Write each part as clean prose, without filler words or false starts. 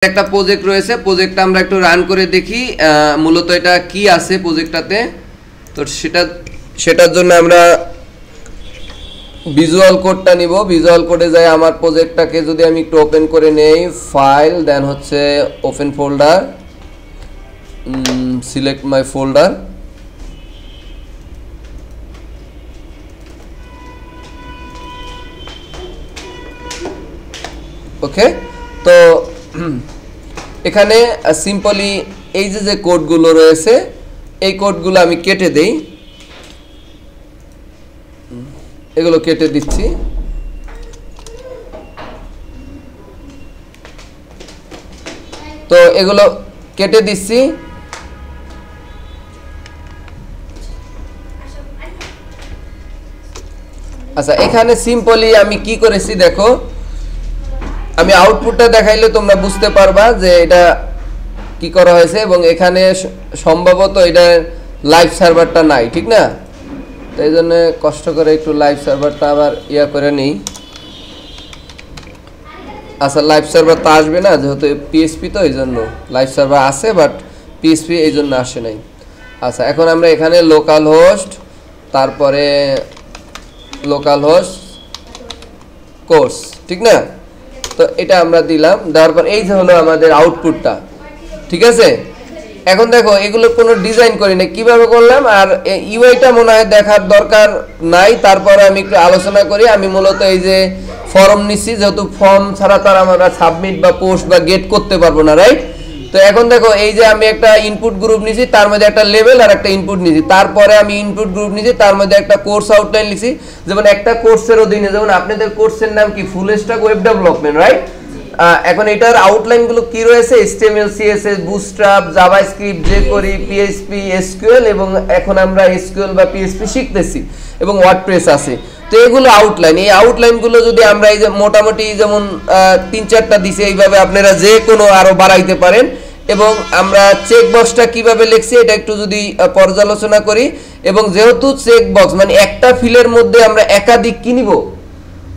একটা প্রজেক্ট রয়েছে, প্রজেক্টটা আমরা একটু রান করে দেখি মূলত এটা কি আছে প্রজেক্টটাতে। তো সেটার জন্য আমরা ভিজুয়াল কোডটা নিব। ভিজুয়াল কোডে যাই আমার প্রজেক্টটাকে যদি আমি একটু ওপেন করে নেই, ফাইল, দেন হচ্ছে ওপেন ফোল্ডার, সিলেক্ট মাই ফোল্ডার, ওকে। তো এখানে সিম্পলি এই যে কোডগুলো রয়েছে এই কোডগুলো আমি কেটে দেই, এগুলো কেটে দিচ্ছি। তো এগুলো কেটে দিচ্ছি। আচ্ছা, এখানে সিম্পলি আমি কি করেছি দেখো, আমি আউটপুটটা দেখাইলে তোমরা বুঝতে পারবা যে এটা কি করা হয়েছে, এবং এখানে সম্ভবত এটা লাইভ সার্ভারটা নাই, ঠিক না? তো এই জন্য কষ্ট করে একটু লাইভ সার্ভারটা আবার করে নিই। আচ্ছা, লাইভ সার্ভার তো আসবে না, যেহেতু পিএসপি, তো এই জন্য লাইভ সার্ভার আছে বাট পিএসপি এই জন্য আসে নাই। আচ্ছা, এখন আমরা এখানে লোকাল হোস্ট, তারপরে লোকাল হোস্ট কোর্স, ঠিক না? তো এটা আমরা দিলাম, দেওয়ার পর এই যে হলো আমাদের আউটপুটটা, ঠিক আছে? এখন দেখো এগুলো কোনো ডিজাইন করি না, কিভাবে করলাম, আর ইউআইটা মনে হয় দেখার দরকার নাই। তারপরে আমি একটু আলোচনা করি। আমি মূলত এই যে ফর্ম নিচ্ছি, যেহেতু ফর্ম ছাড়া তার আমরা সাবমিট বা পোস্ট বা গেট করতে পারবো না, রাইট? তো এখন দেখো এই যে আমি একটা ইনপুট গ্রুপ নিয়েছি, তার মধ্যে একটা লেভেল আর একটা ইনপুট নিয়েছি, তারপরে আমি ইনপুট গ্রুপ নিয়েছি, তার মধ্যে একটা কোর্স আউটলাইন লিখছি। যেমন একটা কোর্সের অধীনে, যেমন আপনাদের কোর্সের নাম কি, full stack web development, right? এখন এটার আউটলাইনগুলো কি রয়েছে, HTML, CSS, bootstrap, JavaScript, jQuery, PHP, SQL, এবং এখন আমরা SQL বা PHP শিখতেছি, এবং ওয়ার্ডপ্রেস আছে। তো এগুলো আউটলাইন। এই আউটলাইনগুলো যদি আমরা এই যে মোটামুটি যেমন 3-4টা দিছি, এইভাবে আপনারা যে কোনো আরো বাড়াইতে পারেন। এবং আমরা চেক বক্সটা কিভাবে লিখছি এটা একটু যদি পর্যালোচনা করি, এবং যেহেতু চেক বক্স মানে একটা ফিলের মধ্যে আমরা একাধিক কি নিব,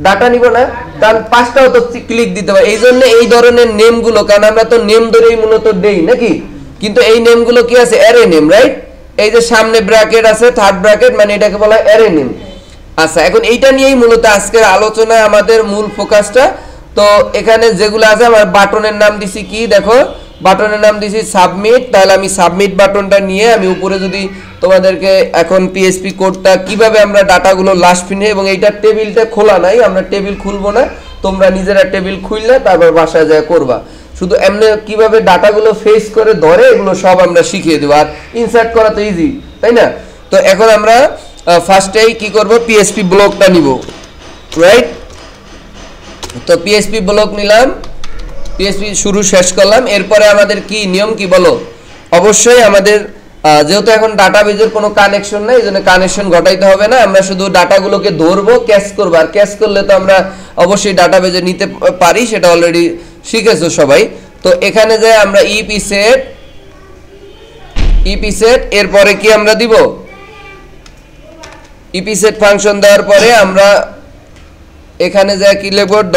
ডাটা নিব না, কারণ 5টাও তো ক্লিক দিতে পারে, এই জন্য এই ধরনের নেমগুলো, কারণ আমরা তো নেম ধরেই মূলত দেই নাকি, কিন্তু এই নেমগুলো কি আছে, অ্যারে নেম, রাইট? এই যে সামনে ব্র্যাকেট আছে, থার্ড ব্র্যাকেট, মানে এটাকে বলা হয় অ্যারে নেম। আচ্ছা, এখন এইটা নিয়েই মূলত আজকের আলোচনা, আমাদের মূল ফোকাসটা। তো এখানে যেগুলো আছে, আমার বাটনের নাম দিছি কি, দেখো বাটনের নাম দিছি সাবমিট। তাহলে আমি সাবমিট বাটনটা নিয়ে আমি উপরে যদি তোমাদেরকে এখন পিএসপি কোডটা কিভাবে আমরা ডাটাগুলো লাস্ট ফিনে, এবং এইটা টেবিলটা খোলা নাই, আমরা টেবিল খুলবো না, তোমরা নিজেরা টেবিল খুললে তারপর বাসায় যায় করবা। শুধু এমনি কিভাবে ডাটাগুলো ফেস করে ধরে এগুলো সব আমরা শিখিয়ে দেবো, আর ইনসার্ট করা তো ইজি, তাই না? তো এখন আমরা ফার্স্টেই কি করব, পিএসপি ব্লকটা নিব, রাইট? তো পিএসপি ব্লক নিলাম, পিএসপি শুরু শেষ করলাম। এরপরে আমাদের কি নিয়ম কি বলো? অবশ্যই আমাদের যেহেতু এখন ডাটাবেজের কোনো কানেকশন নেই, এই জন্য কানেকশন ঘটাইতে হবে না, আমরা শুধু ডাটাগুলোকে ধরবো, ক্যাচ করবো, আর ক্যাচ করলে তো আমরা অবশ্যই ডাটাবেজে নিতে পারি, সেটা অলরেডি শিখেছো সবাই। তো এখানে যে আমরা ইপি সেট, এরপরে কি আমরা দিব, ইপি সেট ফাংশন দেওয়ার পরে আমরা এখানে যা কি লিখবো, $_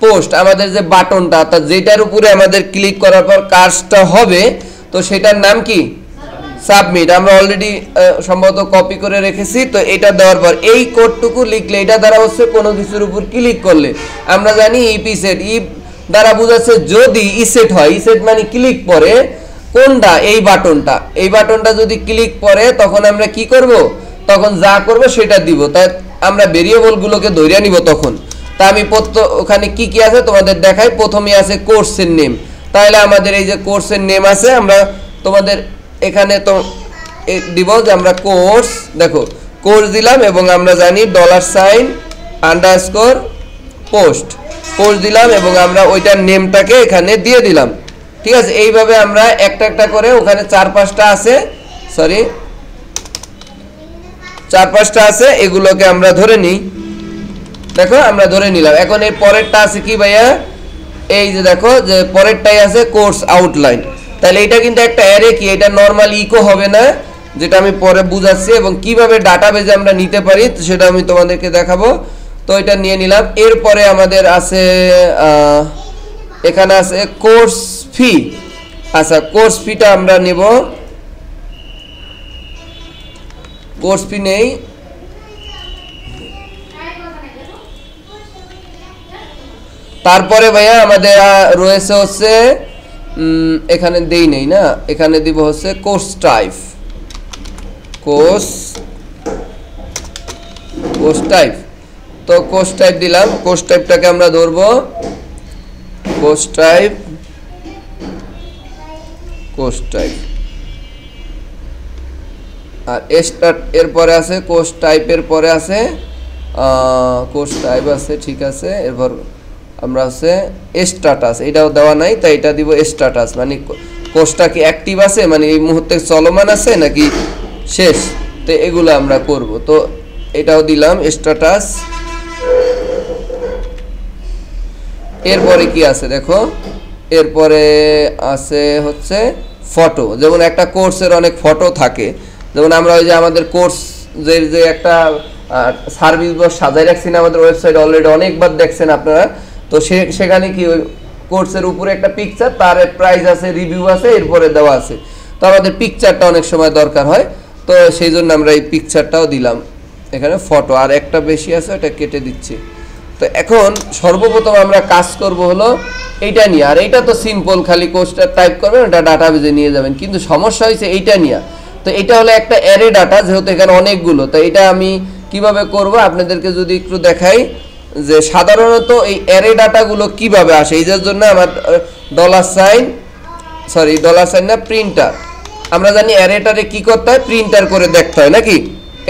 পোস্ট, আমাদের যে বাটনটা, অর্থাৎ যেটার উপরে আমাদের ক্লিক করার পর কাজটা হবে, তো সেটার নাম কি, সাবমিট। আমরা অলরেডি সম্ভবত কপি করে রেখেছি। তো এটা দেওয়ার পর এই কোডটুকু লিখলে, এটা দ্বারা হচ্ছে কোনো কিছুর উপর ক্লিক করলে, আমরা জানি ইপি সেট, ইপ দ্বারা বোঝাচ্ছে যদি ইসেট হয়, ইসেট মানে ক্লিক পরে কোনটা, এই বাটনটা যদি ক্লিক পরে তখন আমরা কি করব, তখন যা করব সেটা দিব, তাই আমরা ভেরিয়েবলগুলোকে ধরে নিব তখন। তা আমি ওখানে কি কি আছে তোমাদের দেখাই। প্রথমে আছে কোর্সের নেম, তাহলে আমাদের এই যে কোর্সের নেম আছে, আমরা তোমাদের এখানে তো দিব যে আমরা কোর্স, দেখো কোর্স দিলাম, এবং আমরা জানি $_ পোস্ট দিলাম, এবং আমরা ওইটার নেমটাকে এখানে দিয়ে দিলাম, ঠিক আছে? এইভাবে আমরা একটা একটা করে, ওখানে 4-5টা আছে, 4-5টা আছে, এগুলোকে আমরা ধরে নিই। দেখো আমরা ধরে নিলাম। এখন এই পরেরটা আছে কি ভাইয়া, এই যে দেখো যে পরেরটাই আছে কোর্স আউটলাইন। তাহলে এটা কিন্তু একটা অ্যারে, কি এটা নরমাল ইকো হবে না, যেটা আমি পরে বুঝাচ্ছি, এবং কিভাবে ডাটাবেজে আমরা নিতে পারি সেটা আমি তোমাদেরকে দেখাবো। তো তো এটা নিয়ে নিলাম। এরপরে আমাদের আছে এখানে আছে কোর্স ফি। আচ্ছা, কোর্স ফিটা আমরা নিব, কোর্স ফি নেই। তারপরে ভাইয়া আমাদের রয়েছে হচ্ছে এখানে দেই নেই না, এখানে দিব হচ্ছে কোর্স টাইপ। কোর্স টাইপ, তো কোর্স টাইপ দিলাম। কোর্স টাইপটাকে আমরা ধরবো কোর্স টাইপ, কোর্স টাইপ। আর এরপরে আছে কোর্স টাইপের পরে আছে কোর্স টাইপ আছে, ঠিক আছে। এরপর আমরা হচ্ছে স্ট্যাটাস, এটাও দেওয়া নাই, তাই এটা দিব স্ট্যাটাস। মানে কোর্সটা কি অ্যাক্টিভ আছে, মানে এই মুহূর্তে চলমান আছে নাকি শেষ, তো এগুলো আমরা করব। তো এটাও দিলাম স্ট্যাটাস। এরপরে কি আছে দেখো, এরপরে আছে হচ্ছে ফটো। যেমন একটা কোর্সের অনেক ফটো থাকে, যেমন আমরা ওই যে আমাদের কোর্স যে একটা সার্ভিস বক্স সাজাই রাখছি না আমাদের ওয়েবসাইট, অলরেডি অনেকবার দেখছেন আপনারা। তো সেখানে কি ওই কোর্সের উপরে একটা পিকচার, তার প্রাইস আছে, রিভিউ আছে, এরপরে দেওয়া আছে। তো আমাদের পিকচারটা অনেক সময় দরকার হয়, তো সেই জন্য আমরা এই পিকচারটাও দিলাম এখানে। ফটো আর একটা বেশি আছে, ওটা কেটে দিচ্ছি। তো এখন সর্বপ্রথম আমরা কাজ করব হলো এইটা নিয়ে। আর এইটা তো সিম্পল, খালি কোর্সটা টাইপ করবেন, ওটা ডাটাবেজে নিয়ে যাবেন। কিন্তু সমস্যা হয়েছে এইটা নিয়ে। তো এটা হলো একটা অ্যারে ডাটা, যেহেতু এখানে অনেকগুলো। তো এটা আমি কিভাবে করব আপনাদেরকে যদি একটু দেখাই, যে সাধারণত এই অ্যারে ডাটাগুলো কিভাবে আসে। এই জন্য আমার $সাইন না, প্রিন্টার। আমরা জানি অ্যারেটারে কি করতে হয়, প্রিন্টার করে দেখতে হয় নাকি,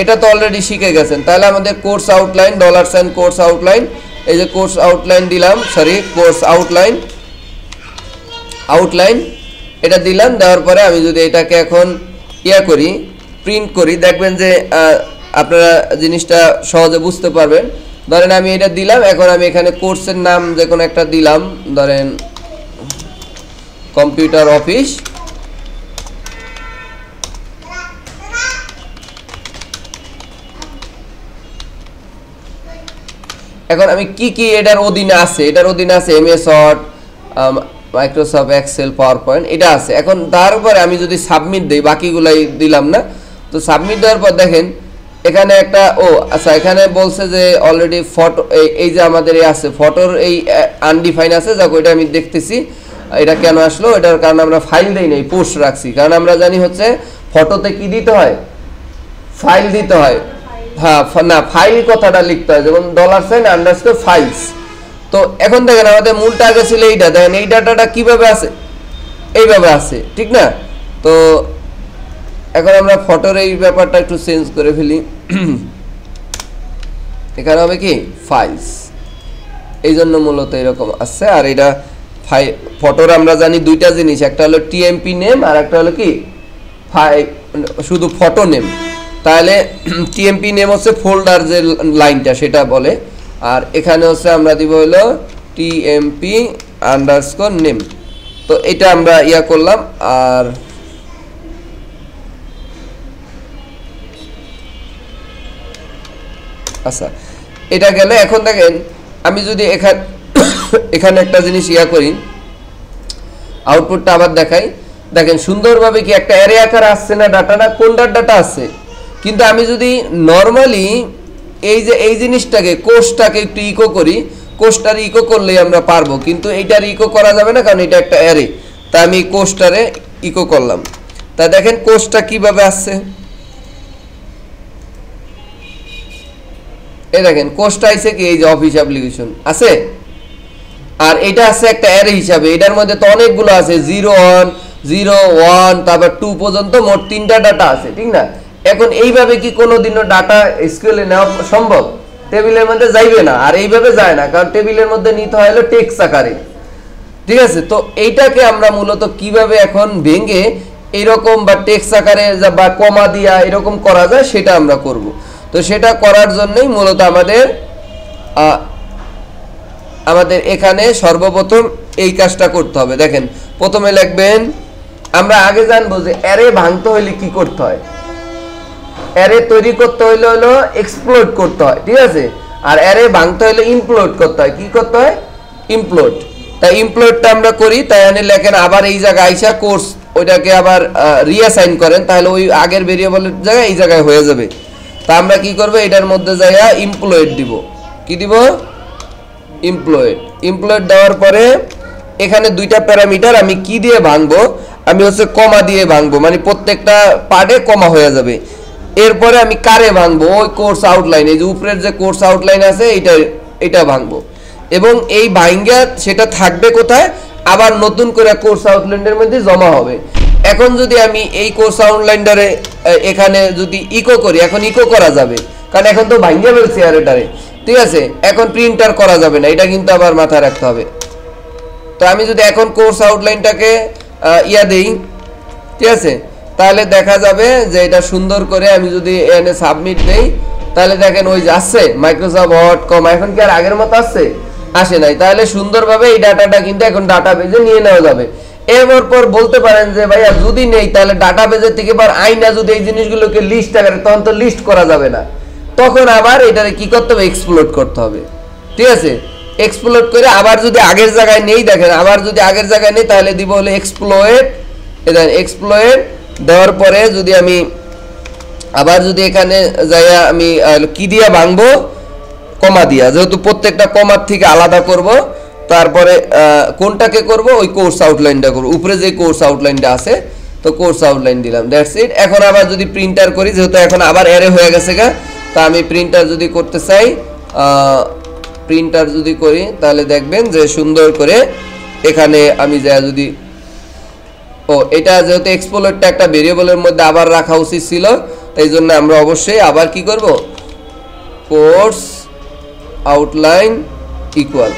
এটা তো অলরেডি শিখে গেছেন। তাহলে আমাদের কোর্স আউটলাইন, $সাইন কোর্স আউটলাইন, এই যে কোর্স আউটলাইন দিলাম, কোর্স আউটলাইন এটা দিলাম। দেওয়ার পরে আমি যদি এটাকে এখন করি, প্রিন্ট করি, দেখবেন যে আপনারা জিনিসটা সহজে বুঝতে পারবেন। ধরেন আমি এটা দিলাম, এখন আমি এখানে কোর্সের নাম যে কোনো একটা দিলাম, ধরেন কম্পিউটার অফিস। এখন আমি কি এটার অধীনে আছে, MS Word, Microsoft Excel, PowerPoint, এটা আছে। এখন তার উপরে আমি যদি সাবমিট দিই, বাকিগুলাই দিলাম না। তো সাবমিট দেওয়ার পর দেখেন এখানে একটা আচ্ছা, এখানে বলছে যে অলরেডি ফটো, এই যে আমাদের আছে ফটোর এই আনডিফাইন আছে, যাক ওইটা আমি দেখতেছি। এটা কেন আসলো, এটার কারণ আমরা ফাইল দেই নাই, পোস্ট রাখছি। কারণ আমরা জানি হচ্ছে ফটোতে কি দিতে হয়, ফাইল দিতে হয়। হ্যাঁ, না, ফাইল কথাটা লিখতে হয়, যেমন $সাইন_ফাইলস। তো এখন দেখেন আমাদের মূলটা আগে ছিল এইটা, দেখেন এই ডাটাটা কিভাবে আছে, এইভাবে আছে, ঠিক না। তো এখন আমরা ফটোর এই ব্যাপারটা একটু চেঞ্জ করে ফেলি। এখানে হবে কি ফাইলস, এই জন্য মূলত এরকম আসছে। আর এটা ফটোর আমরা জানি দুইটা জিনিস, একটা হলো টিএমপি নেম, আর একটা হলো কি শুধু ফটো নেম। তাহলে টিএমপি নেম হচ্ছে ফোল্ডার যে লাইনটা সেটা বলে, আর এখানে হচ্ছে আমরা দিব হলো TMP_নেম। তো এটা আমরা করলাম। আর আচ্ছা, এটা গেলে এখন দেখেন আমি যদি এখানে একটা জিনিস করি, আউটপুটটা আবার দেখাই, দেখেন সুন্দরভাবে কি একটা অ্যারে আকার আসছে না, ডাটাটা কোনটার ডাটা আছে। কিন্তু আমি যদি নর্মালি এই জিনিসটাকে কোর্সটাকে একটু ইকো করি, কোর্সটার ইকো করলেই আমরা পারবো, কিন্তু এইটার ইকো করা যাবে না, কারণ এটা একটা অ্যারে। তাই আমি কোর্সটারে ইকো করলাম। তা দেখেন কোর্সটা কিভাবে আসছে, এই দেখেন কোর্সটা আইছে কি, এই যে অফিস অ্যাপ্লিকেশন আছে, আর এটা আছে একটা অ্যারে হিসাবে। এটার মধ্যে তো অনেকগুলো আছে, 0 1 তারপর 2 পর্যন্ত, মোট 3টা ডাটা আছে, ঠিক না। এখন এইভাবে কি কোনোদিনও ডাটা এসকিউএলে নেওয়া সম্ভব? টেবিলের মধ্যে যাইবে না, আর এইভাবে যায় না, কারণ টেবিলের মধ্যে নিতে হয় হলো টেক্সট আকারে, ঠিক আছে। তো এইটাকে আমরা মূলত কিভাবে এখন ভেঙে এরকম বা টেক্সট আকারে বা কমা দিয়া এরকম করা যায়, সেটা আমরা করব। তো সেটা করার জন্যই মূলত আমাদের এখানে সর্বপ্রথম এই কাজটা করতে হবে। দেখেন প্রথমে লিখবেন, আমরা আগে জানবো যে অ্যারে ভাঙতে হলে কি করতে হয়। অ্যারে তৈরি করতে হলে হলো এক্সপ্লোর করতে হয়, ঠিক আছে। আর অ্যারে ভাঙতে হলে ইমপ্লোড করতে হয়। কি করতে হয়? ইমপ্লোড। তাই ইমপ্লোডটা আমরা করি, তাই এনে লেখেন আবার এই জায়গায় আইসা কোর্স ওইটাকে আবার রিঅ্যাসাইন করেন, তাহলে ওই আগের ভেরিয়েবলের জায়গায় এই জায়গায় হয়ে যাবে। তা আমরা কি করব, এটার মধ্যে যাইয়া ইমপ্লয়েড দিব। কি দিব? ইমপ্লয়েড। ইমপ্লয়েড দেওয়ার পরে এখানে দুইটা প্যারামিটার আমি কি দিয়ে ভাঙবো, আমি হচ্ছে কমা দিয়ে ভাঙবো, মানে প্রত্যেকটা পার্টে কমা হয়ে যাবে। এরপরে আমি কারে ভাঙবো, ওই কোর্স আউটলাইন, এই যে উপরের যে কোর্স আউটলাইন আছে এটা ভাঙবো। এবং এই ভাঙ্গা সেটা থাকবে কোথায়, আবার নতুন করে কোর্স আউটলাইনের মধ্যে জমা হবে। এখন যদি আমি এই কোর্স আউটলাইনটারে এখানে যদি ইকো করি, এখন ইকো করা যাবে, কারণ এখন তো ভাঙ্গা ফেলছি আর এটারে, ঠিক আছে। এখন প্রিন্টার করা যাবে না, এটা কিন্তু আবার মাথায় রাখতে হবে। তো আমি যদি এখন কোর্স আউটলাইনটাকে দেই, ঠিক আছে, তাহলে দেখা যাবে যে এটা সুন্দর করে আমি যদি এনে সাবমিট দেই, তাহলে দেখেন ওই যে আসছে মাইক্রোসফট ওয়ার্ড কমা, এখন কি আর আগের মতো আসছে? আসে নাই। তাহলে সুন্দরভাবে এই ডাটাটা কিন্তু এখন ডাটাবেজে নিয়ে নেওয়া যাবে। এরপর বলতে পারেন যে ভাইয়া যদি নেই তাহলে ডাটাবেজের থেকে এবার আইনা যদি এই জিনিসগুলোকে লিস্ট আকারে, তখন তো লিস্ট করা যাবে না, তখন আবার এটারে কি করতে হবে, এক্সপ্লোড করতে হবে, ঠিক আছে। এক্সপ্লোড করে আবার যদি আগের জায়গায় নেই, দেখেন আবার যদি আগের জায়গায় নেই তাহলে দিব হলো এক্সপ্লয়েড। এটা এক্সপ্লয়েড দেওয়ার পরে যদি আমি আবার যদি এখানে যাইয়া আমি কি দিয়া ভাঙবো, কমা দিয়া, যেহেতু প্রত্যেকটা কমার থেকে আলাদা করব, তারপরে কোনটাকে করব, ওই কোর্স আউটলাইনটা করব, উপরে যে কোর্স আউটলাইনটা আছে, তো কোর্স আউটলাইন দিলাম, দ্যাটস ইট। এখন আবার যদি প্রিন্টার করি, যেহেতু এখন আবার অ্যারে হয়ে গেছে গা, তা আমি প্রিন্টার যদি করতে চাই, প্রিন্টার যদি করি, তাহলে দেখবেন যে সুন্দর করে এখানে আমি যা যদি এটা যেহেতু এক্সপ্লোরটা একটা ভেরিয়েবলের মধ্যে আবার রাখা উচিত ছিল, তাই জন্য আমরা অবশ্যই আবার কি করব, কোর্স আউটলাইন ইকুয়াল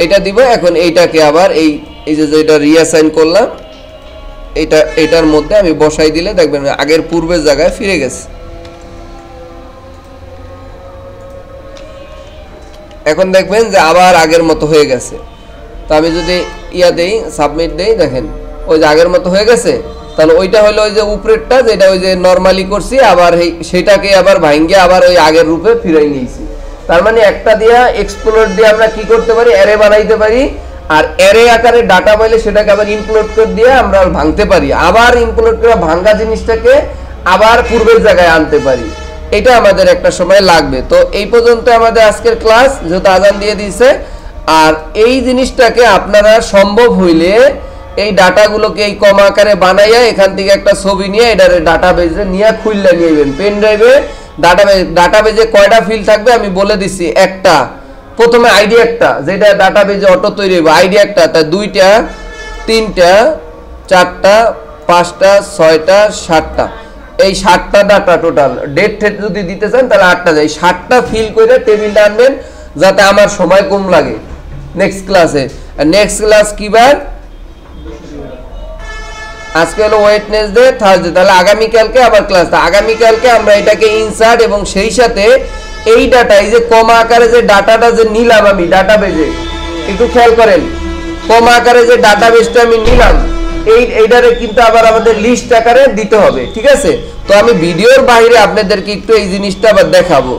এটা দিব। এখন এইটাকে আবার এই যে যেটা রিঅ্যাসাইন করলাম, এটার মধ্যে আমি বসাই দিলে দেখবেন আগের পূর্বের জায়গায় ফিরে গেছে। এখন দেখবেন যে আবার আগের মতো হয়ে গেছে। তো আমি যদি দেই, সাবমিট দেই, দেখেন ওই যে আগের মতো হয়ে গেছে। তাহলে ওইটা হলো ওই যে উপরেরটা, যেটা ওই যে নর্মালি করছি, আবার সেটাকে আবার ভাঙ্গে আবার ওই আগের রূপে ফিরাই নিয়েছি। তার মানে একটা দিয়া এক্সপ্লোড দিয়ে আমরা কি করতে পারি, অ্যারে বানাইতে পারি, আর অ্যারে আকারে ডাটা পাইলে সেটাকে আবার ইমপ্লোড করে দিয়ে আমরা ভাঙতে পারি, আবার ইমপ্লোড করে ভাঙ্গা জিনিসটাকে আবার পূর্বের জায়গায় আনতে পারি। এটা আমাদের একটা সময় লাগবে। তো এই পর্যন্ত আমাদের আজকের ক্লাস, যেহেতু আজান দিয়ে দিয়েছে। আর এই জিনিসটাকে আপনারা সম্ভব হইলে এই ডাটাগুলোকে এই কমা আকারে বানাইয়া এখান থেকে একটা ছবি নিয়ে এটারে ডাটাবেজে নিয়ে খুললে নিয়েবেন পেন ড্রাইভে। ডাটাবেজে কয়টা ফিল্ড থাকবে আমি বলে দিচ্ছি। একটা, প্রথমে আইডি একটা, যেটা ডাটাবেজে অটো তৈরি হবে, আইডি একটা, তা 2টা 3টা 4টা 5টা 6টা 7টা, এই 7টা ডাটা টোটাল। ডেট যদি দিতে চান তাহলে 8টা যায়। 7টা ফিল করে টেবিলটা আনবেন যাতে আমার সময় কম লাগে নেক্সট ক্লাসে। আর নেক্সট ক্লাস কি বার? আজকে হলো ওয়েডনেসডে, থার্সডে, তাহলে আগামীকালকে আবার ক্লাস। আগামীকালকে আমরা এটাকে ইনসার্ট এবং সেই সাথে এই ডাটা, এই যে কমা আকারে যে ডাটাটা যে নিলাম আমি ডাটাবেজে, একটু খেয়াল করেন, কমা আকারে যে ডাটাবেজটা আমি নিলাম, এইটারে কিন্তু আবার আমাদের লিস্ট আকারে দিতে হবে, ঠিক আছে। তো আমি ভিডিওর বাইরে আপনাদেরকে একটু এই জিনিসটা আবার দেখাবো।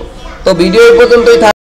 তো ভিডিও পর্যন্তই।